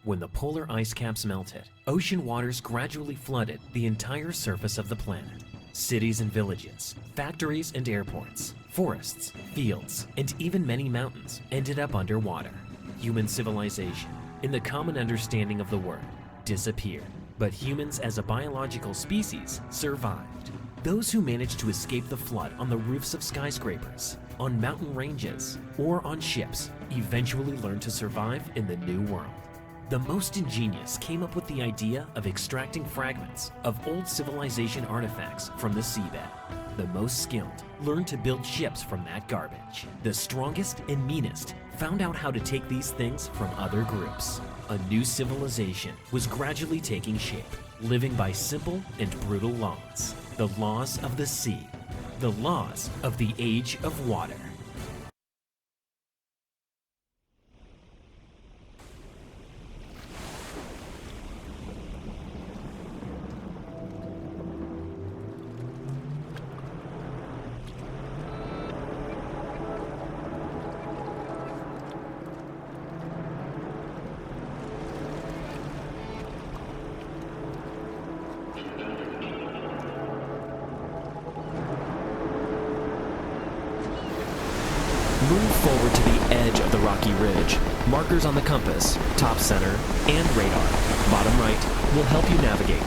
When the polar ice caps melted, ocean waters gradually flooded the entire surface of the planet. Cities and villages, factories and airports, forests, fields, and even many mountains ended up underwater. Human civilization, in the common understanding of the word, disappeared. But humans as a biological species survived. Those who managed to escape the flood on the roofs of skyscrapers, on mountain ranges, or on ships eventually learned to survive in the new world. The most ingenious came up with the idea of extracting fragments of old civilization artifacts from the seabed. The most skilled learned to build ships from that garbage. The strongest and meanest found out how to take these things from other groups. A new civilization was gradually taking shape, living by simple and brutal laws. The laws of the sea, the laws of the age of water. Move forward to the edge of the rocky ridge. Markers on the compass, top center, and radar, bottom right, will help you navigate.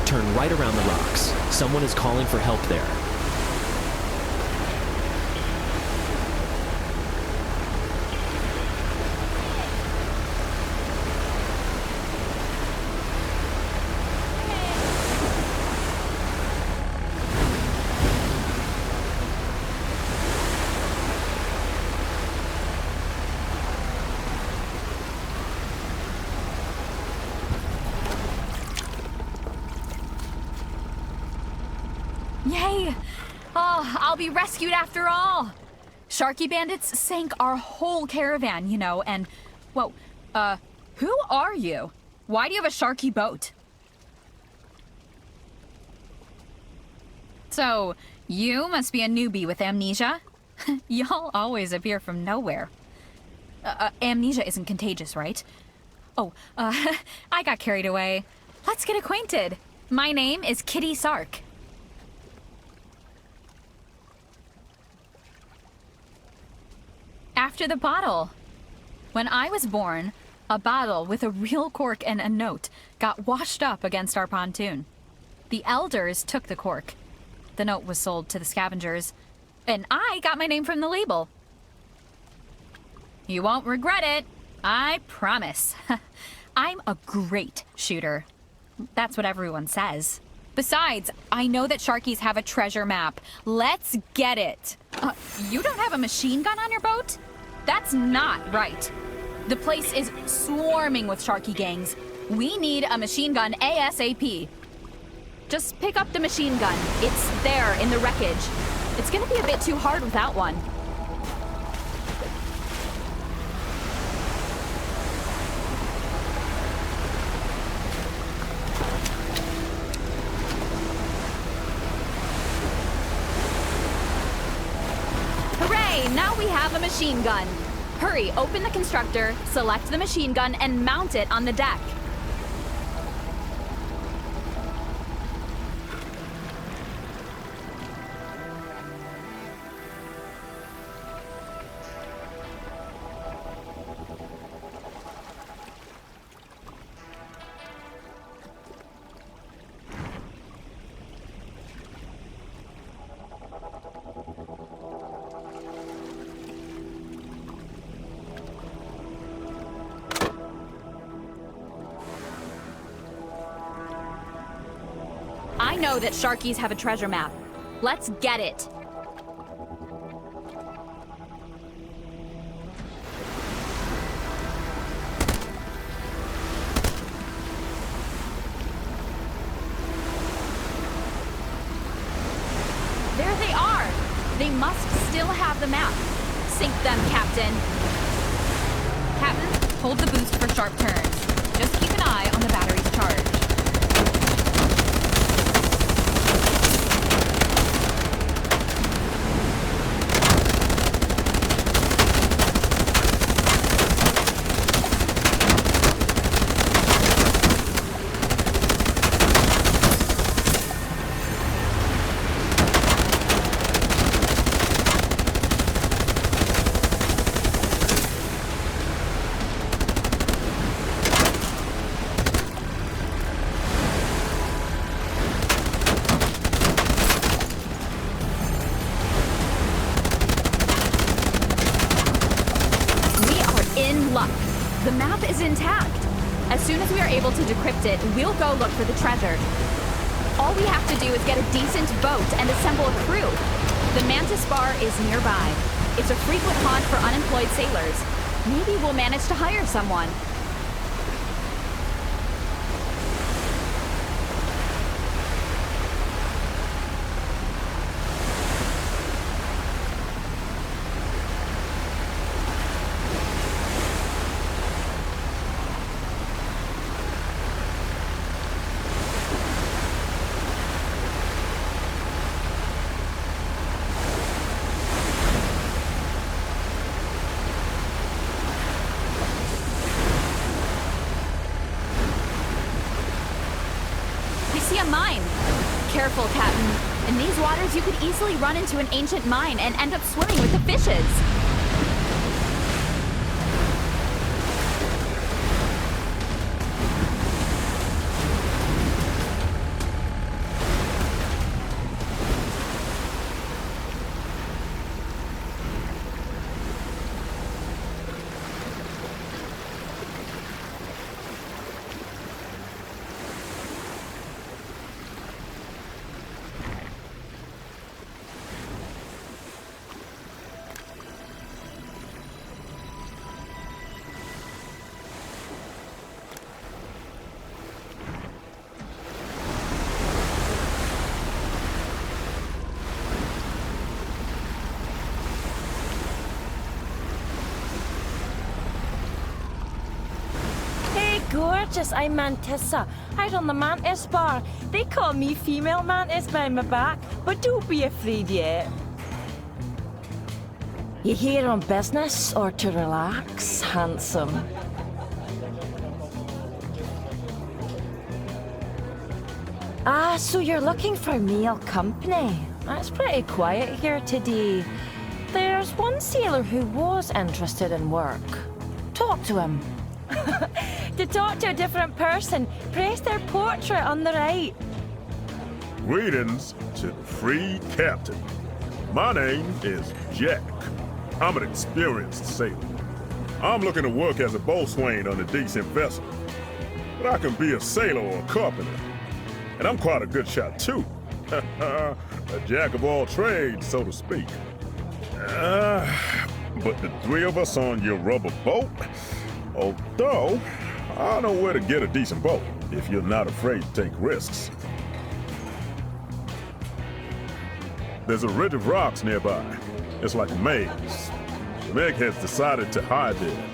Turn right around the rocks. Someone is calling for help there. Yay! Oh, I'll be rescued after all! Sharky bandits sank our whole caravan, you know, and... Whoa, who are you? Why do you have a sharky boat? So, you must be a newbie with amnesia? Y'all always appear from nowhere. Amnesia isn't contagious, right? Oh, I got carried away. Let's get acquainted. My name is Kitty Sark. After the bottle. When I was born, a bottle with a real cork and a note got washed up against our pontoon. The elders took the cork. The note was sold to the scavengers, and I got my name from the label. You won't regret it, I promise. I'm a great shooter. That's what everyone says. Besides, I know that Sharkies have a treasure map. Let's get it. You don't have a machine gun on your boat? That's not right. The place is swarming with Sharky gangs. We need a machine gun ASAP. Just pick up the machine gun. It's there in the wreckage. It's gonna be a bit too hard without one. Now we have a machine gun. Hurry, open the constructor, select the machine gun, and mount it on the deck. I know that Sharkies have a treasure map. Let's get it. must still have the map. Sink them, Captain. Captain, hold the boost for sharp turns. Just keep an eye on the battery's charge. The map is intact. As soon as we are able to decrypt it, we'll go look for the treasure. All we have to do is get a decent boat and assemble a crew. The Mantis Bar is nearby. It's a frequent haunt for unemployed sailors. Maybe we'll manage to hire someone. A mine. Careful, Captain. In these waters, you could easily run into an ancient mine and end up swimming with the fishes. Gorgeous, I'm Mantissa, out on the Mantis Bar. They call me Female Mantis behind my back, but don't be afraid yet. You here on business or to relax, handsome? Ah, so you're looking for male company. That's pretty quiet here today. There's one sailor who was interested in work. Talk to him. To talk to a different person, press their portrait on the right. Greetings to the free captain. My name is Jack. I'm an experienced sailor. I'm looking to work as a boatswain on a decent vessel. But I can be a sailor or a carpenter. And I'm quite a good shot too. A jack of all trades, so to speak. But the three of us on your rubber boat? Although, I know where to get a decent boat, if you're not afraid to take risks. There's a ridge of rocks nearby. It's like a maze. The eggheads decided to hide there.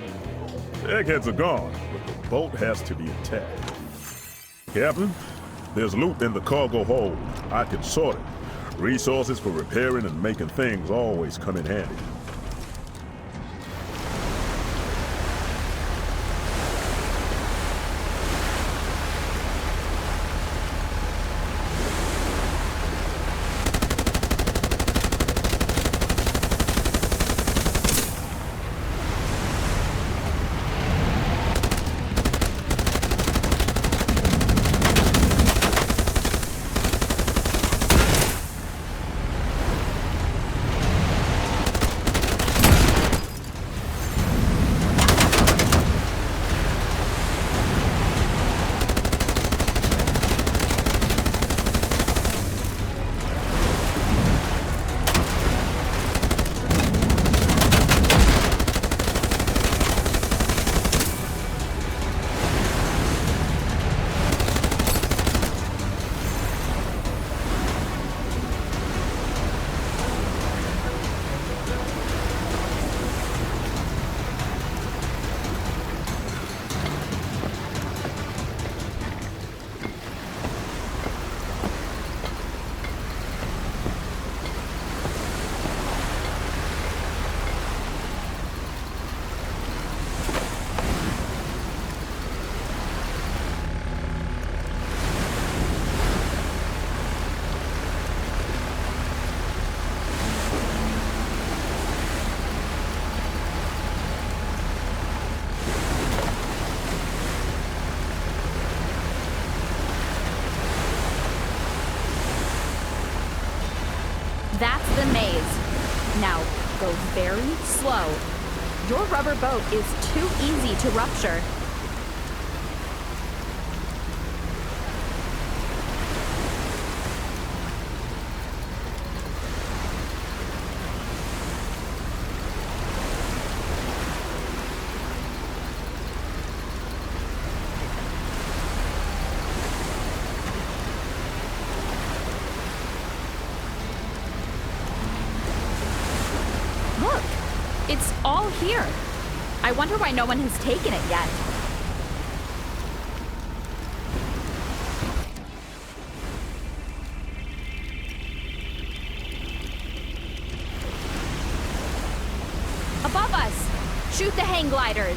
The eggheads are gone, but the boat has to be intact. Captain, there's loot in the cargo hold. I can sort it. Resources for repairing and making things always come in handy. very slow. Your rubber boat is too easy to rupture. Look, it's all here. I wonder why no one has taken it yet. Above us! Shoot the hang gliders!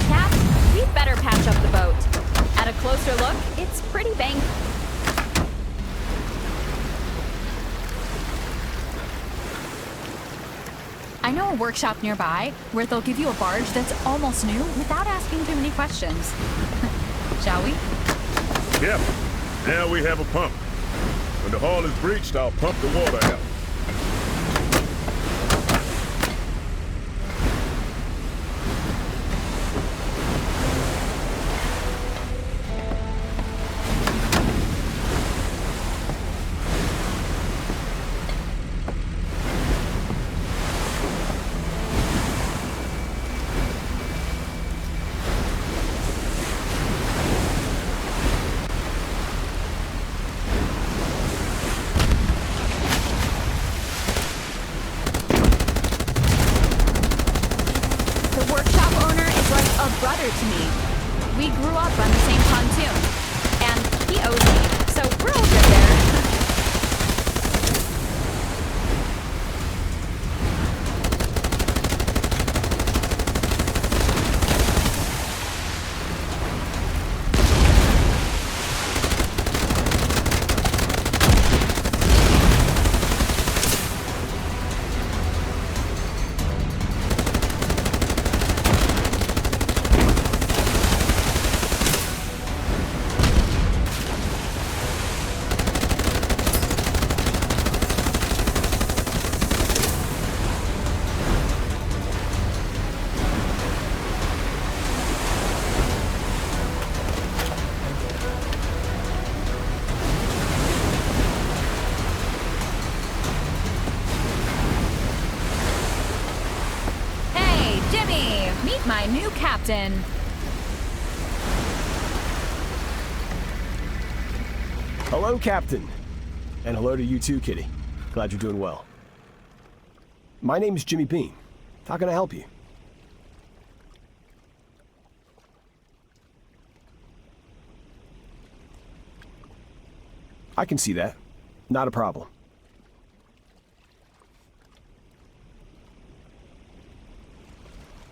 Cap, we'd better patch up the boat. At a closer look, it's pretty banged. I know a workshop nearby where they'll give you a barge that's almost new without asking too many questions. Shall we? Yep. Now we have a pump. When the hull is breached, I'll pump the water out. The workshop owner is like a brother to me. We grew up on the same pontoon. And he owes me, so we're all good there. Hey, Jimmy! Meet my new captain. Hello, Captain. And hello to you too, Kitty. Glad you're doing well. My name is Jimmy Bean. How can I help you? I can see that. Not a problem.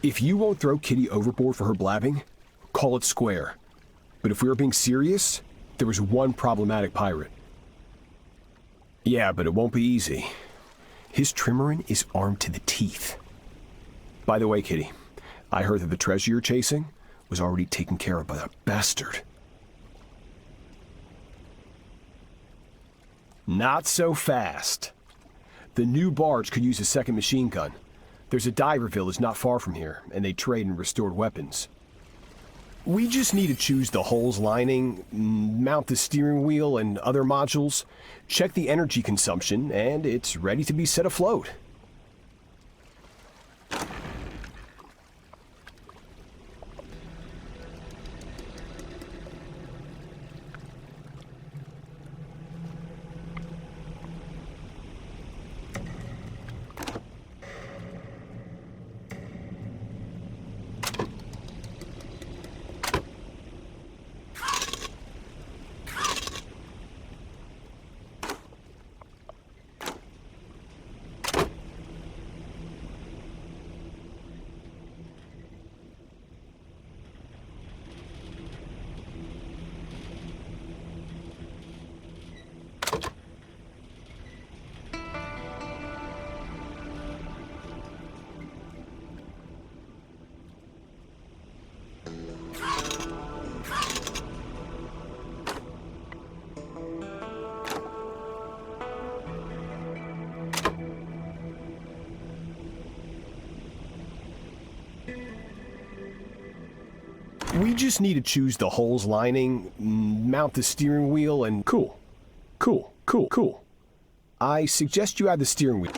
If you won't throw Kitty overboard for her blabbing, call it square. But if we were being serious, there was one problematic pirate. Yeah, but it won't be easy. His trimaran is armed to the teeth. By the way, Kitty, I heard that the treasure you're chasing was already taken care of by that bastard. Not so fast. The new barge could use a second machine gun. There's a diver village not far from here, and they trade in restored weapons. We just need to choose the hull's lining, mount the steering wheel and other modules, check the energy consumption, and it's ready to be set afloat. We just need to choose the holes lining, mount the steering wheel, and cool. I suggest you add the steering wheel.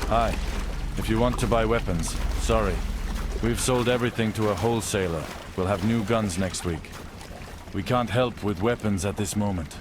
Hi. If you want to buy weapons, sorry. We've sold everything to a wholesaler. We'll have new guns next week. We can't help with weapons at this moment.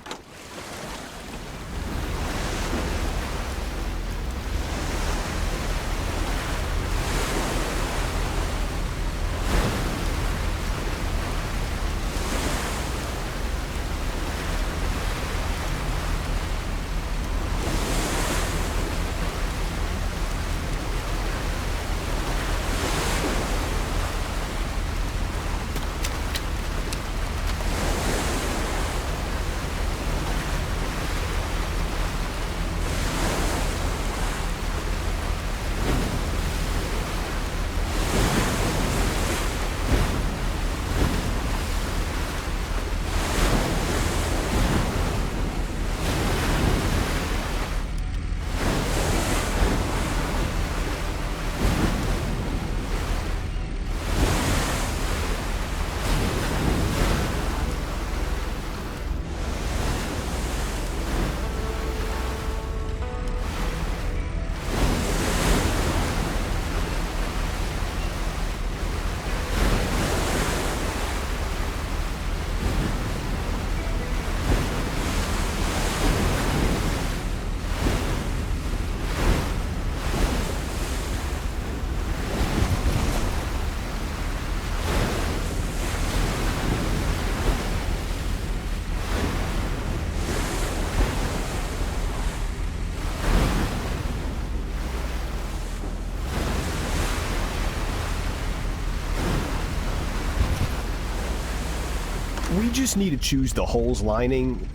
We just need to choose the holes lining,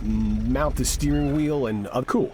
mount the steering wheel, and cool.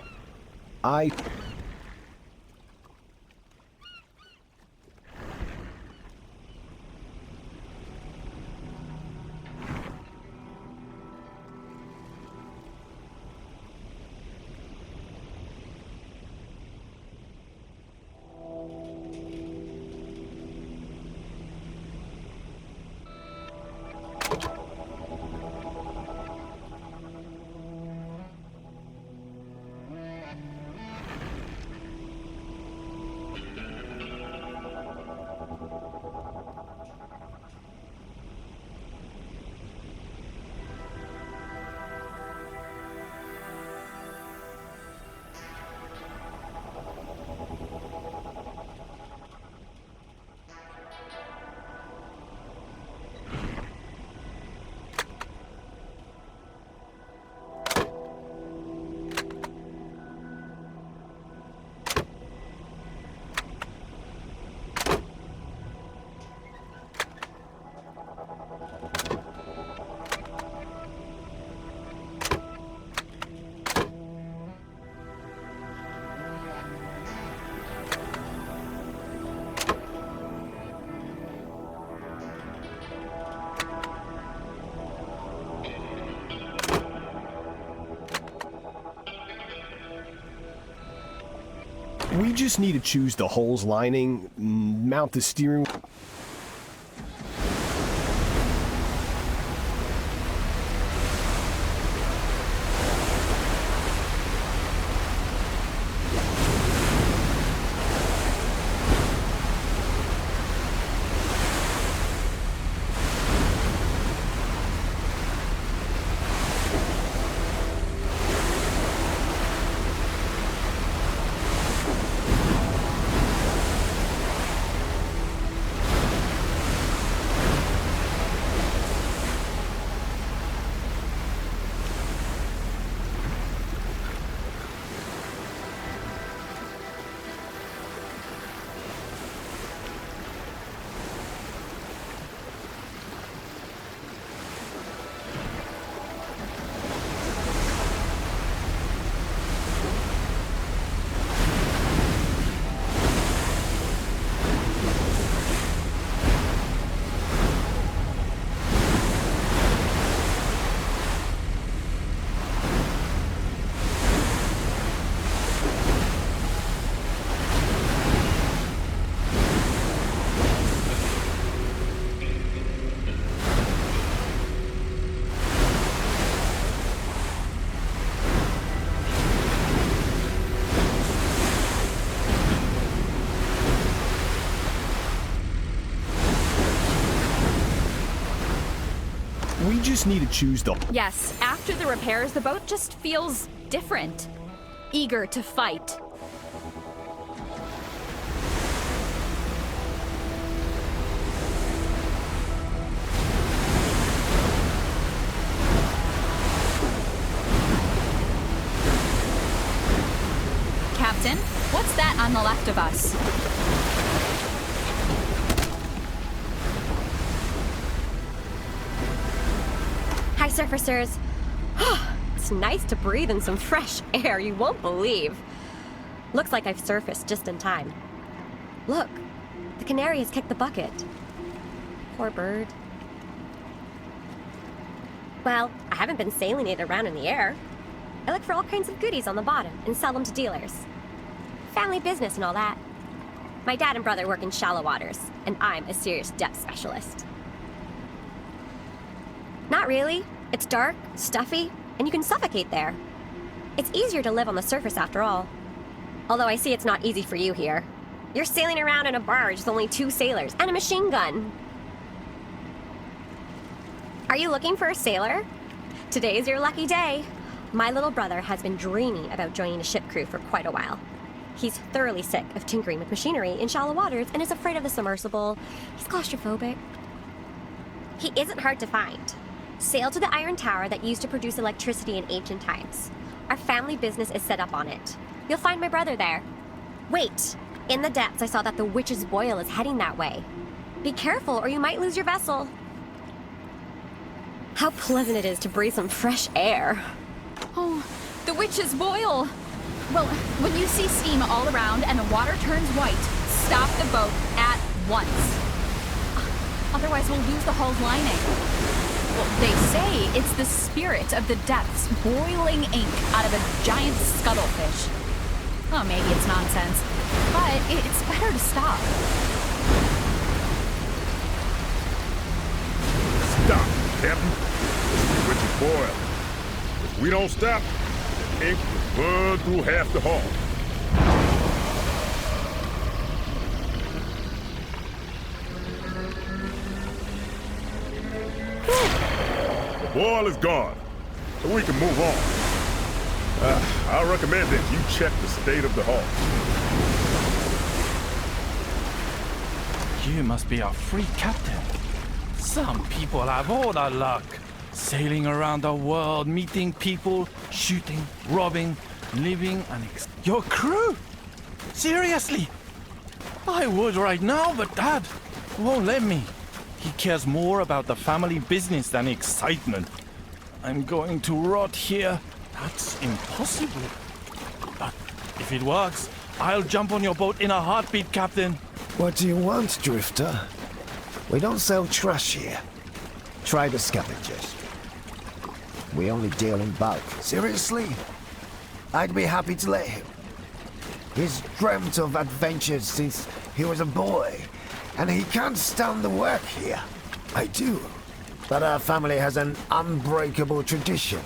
We just need to choose the hull's lining, mount the steering... We just need to choose the... Yes, after the repairs, the boat just feels different. Eager to fight. Captain, what's that on the left of us? Hi, surfacers. It's nice to breathe in some fresh air, you won't believe. Looks like I've surfaced just in time. Look, the canary has kicked the bucket. Poor bird. Well, I haven't been sailing it around in the air. I look for all kinds of goodies on the bottom and sell them to dealers. Family business and all that. My dad and brother work in shallow waters, and I'm a serious depth specialist. Not really. It's dark, stuffy, and you can suffocate there. It's easier to live on the surface after all. Although I see it's not easy for you here. You're sailing around in a barge with only 2 sailors and a machine gun. Are you looking for a sailor? Today's your lucky day. My little brother has been dreaming about joining a ship crew for quite a while. He's thoroughly sick of tinkering with machinery in shallow waters and is afraid of the submersible. He's claustrophobic. He isn't hard to find. Sail to the iron tower that used to produce electricity in ancient times. Our family business is set up on it. You'll find my brother there. Wait, in the depths I saw that the witch's boil is heading that way. Be careful or you might lose your vessel. How pleasant it is to breathe some fresh air. Oh, the witch's boil. Well, when you see steam all around and the water turns white, stop the boat at once. Otherwise we'll lose the hull's lining. Well, they say it's the spirit of the depths boiling ink out of a giant scuttlefish. Oh, maybe it's nonsense, but it's better to stop. Stop, Captain. This is the witch's boil. If we don't stop, the ink will burn through half the hull. The boil is gone, so we can move on. I recommend that you check the state of the hull. You must be a free captain. Some people have all the luck. Sailing around the world, meeting people, shooting, robbing, living your crew? Seriously? I would right now, but Dad won't let me. He cares more about the family business than excitement. I'm going to rot here. That's impossible. But if it works, I'll jump on your boat in a heartbeat, Captain. What do you want, Drifter? We don't sell trash here. Try the scavengers. We only deal in bulk. Seriously? I'd be happy to let him. He's dreamt of adventures since he was a boy, and he can't stand the work here. I do. But our family has an unbreakable tradition.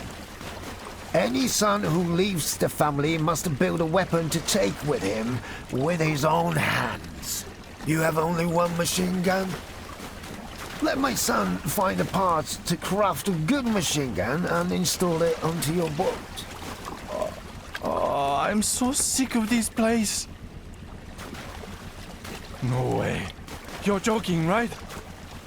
Any son who leaves the family must build a weapon to take with him with his own hands. You have only one machine gun? Let my son find the parts to craft a good machine gun and install it onto your boat. Oh, I'm so sick of this place. No way. You're joking, right?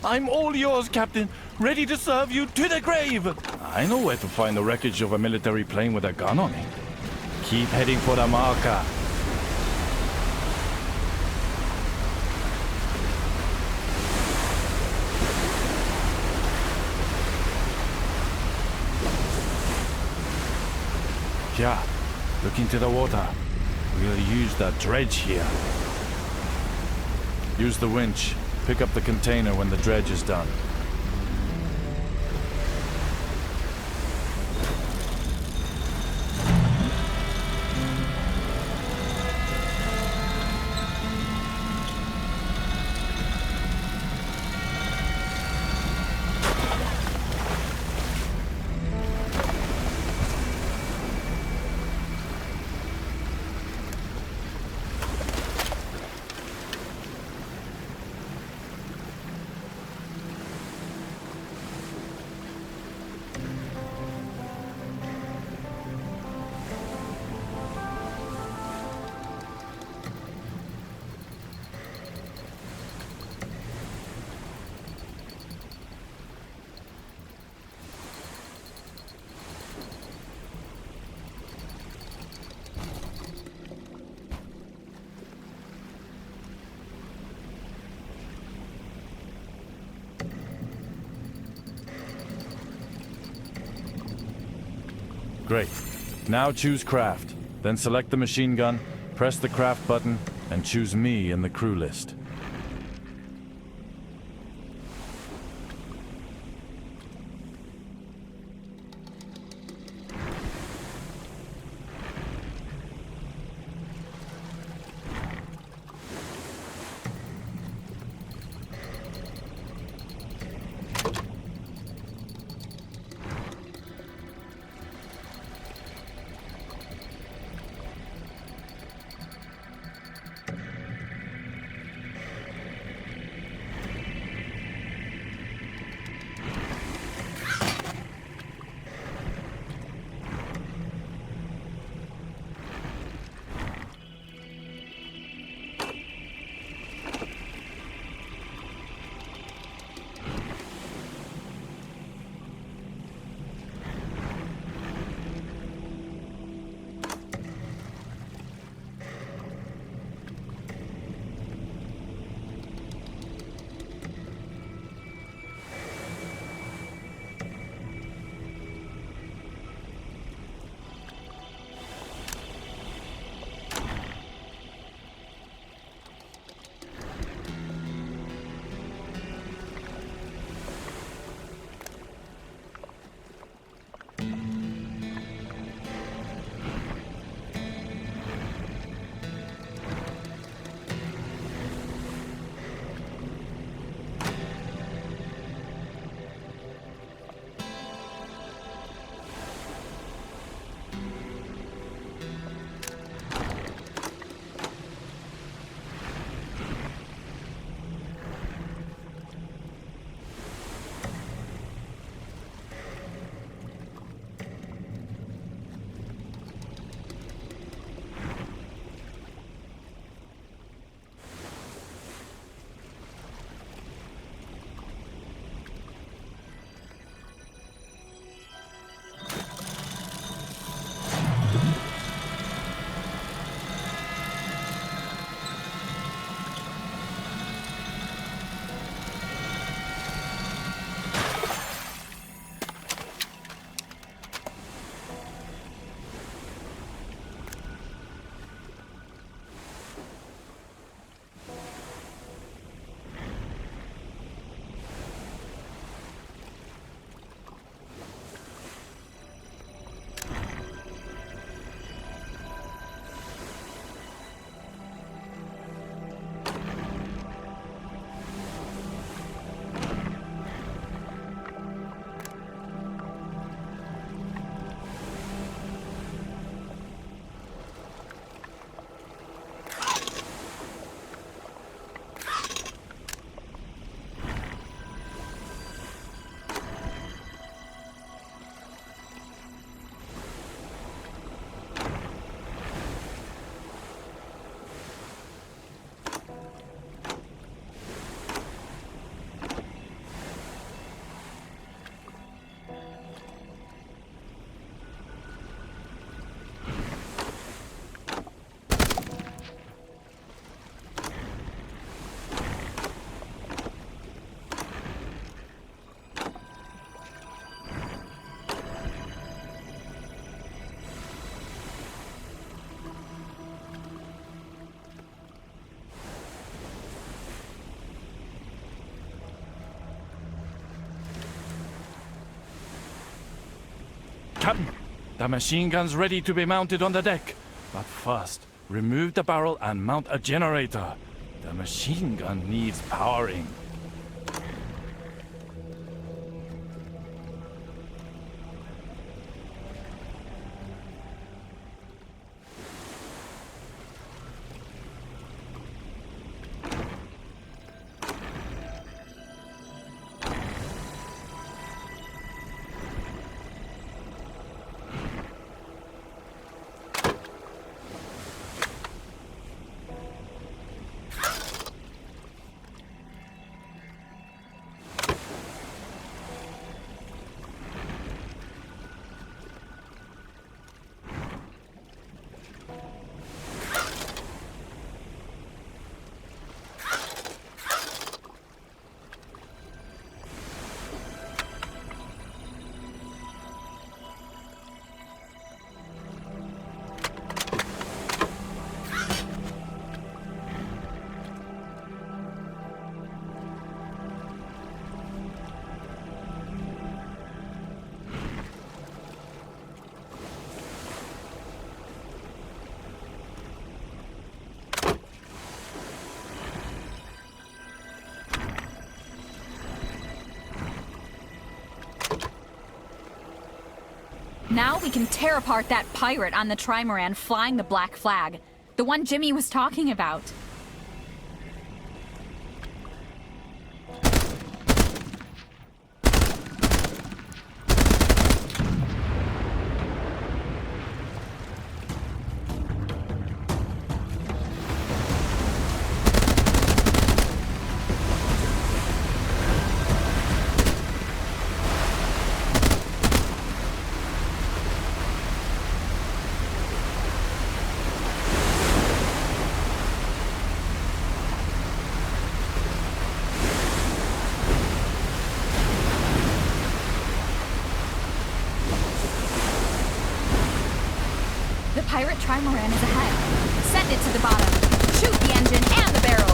I'm all yours, Captain. Ready to serve you to the grave. I know where to find the wreckage of a military plane with a gun on it. Keep heading for the marker. Yeah, look into the water. We'll use the dredge here. Use the winch. Pick up the container when the dredge is done. Great. Now choose craft. Then select the machine gun, press the craft button, and choose me in the crew list. Captain, the machine gun's ready to be mounted on the deck. But first, remove the barrel and mount a generator. The machine gun needs powering. Now we can tear apart that pirate on the trimaran flying the black flag. The one Jimmy was talking about. The pirate trimaran is ahead. Send it to the bottom. Shoot the engine and the barrels.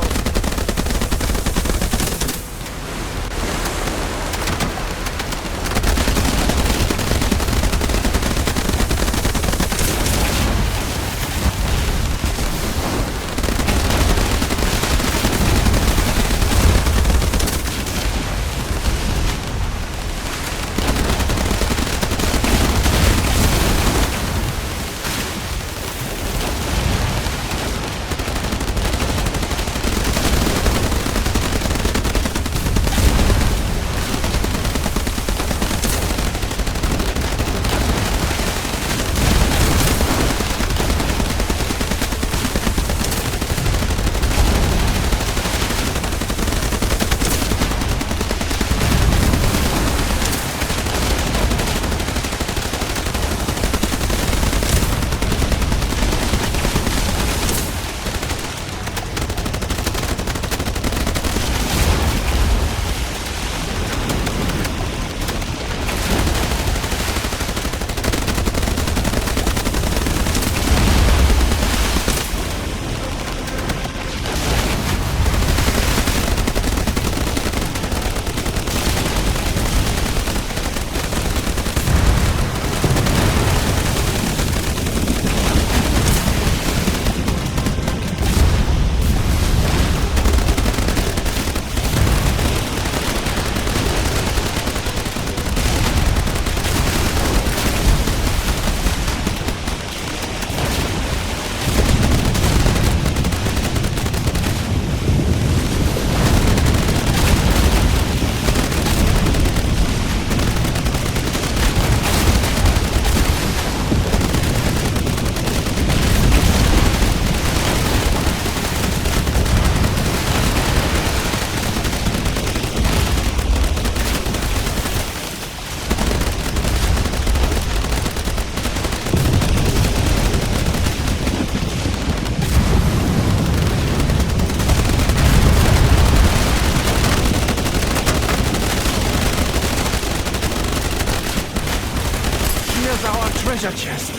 Treasure chest.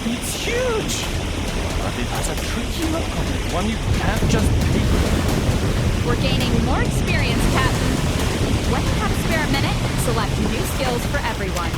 It's huge, but it has a tricky look on it, one you can't just take. We're gaining more experience, Captain. When you have a spare minute, select new skills for everyone.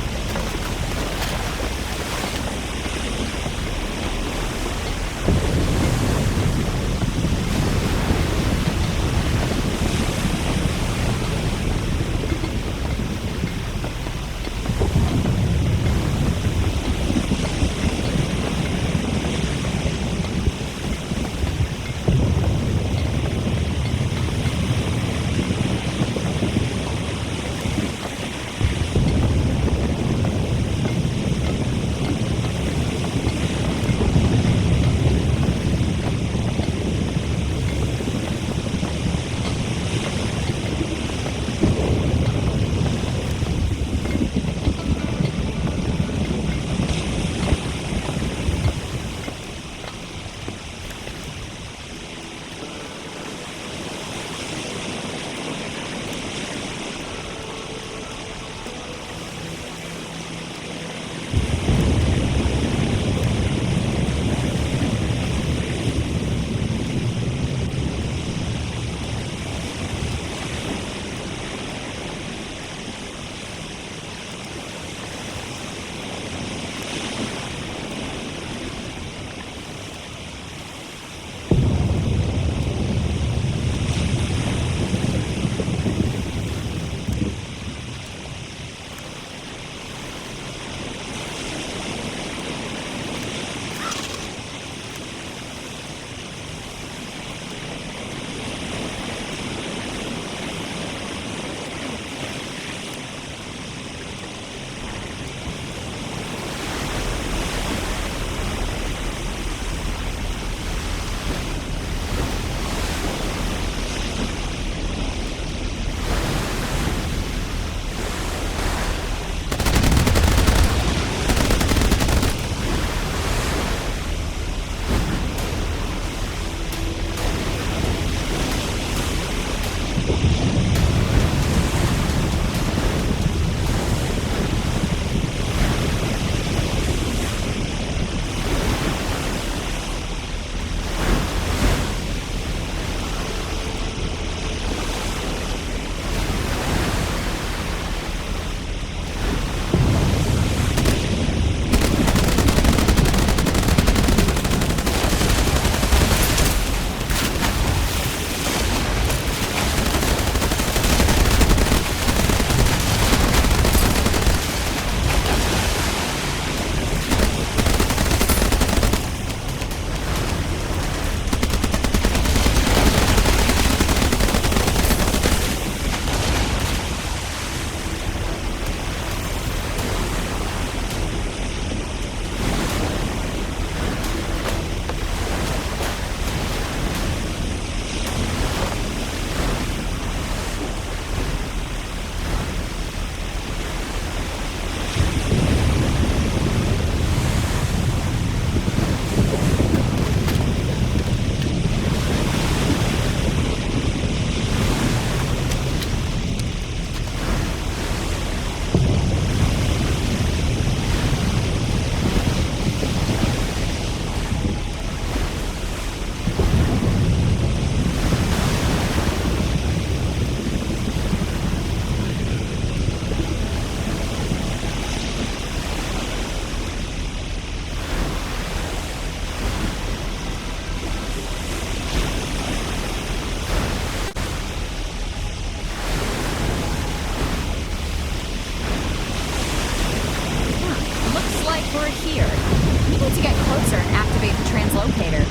need to get closer and activate the translocator.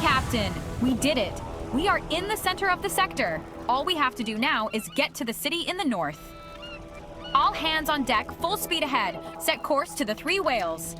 Captain, we did it. We are in the center of the sector. All we have to do now is get to the city in the north. All hands on deck, full speed ahead. Set course to the 3 whales.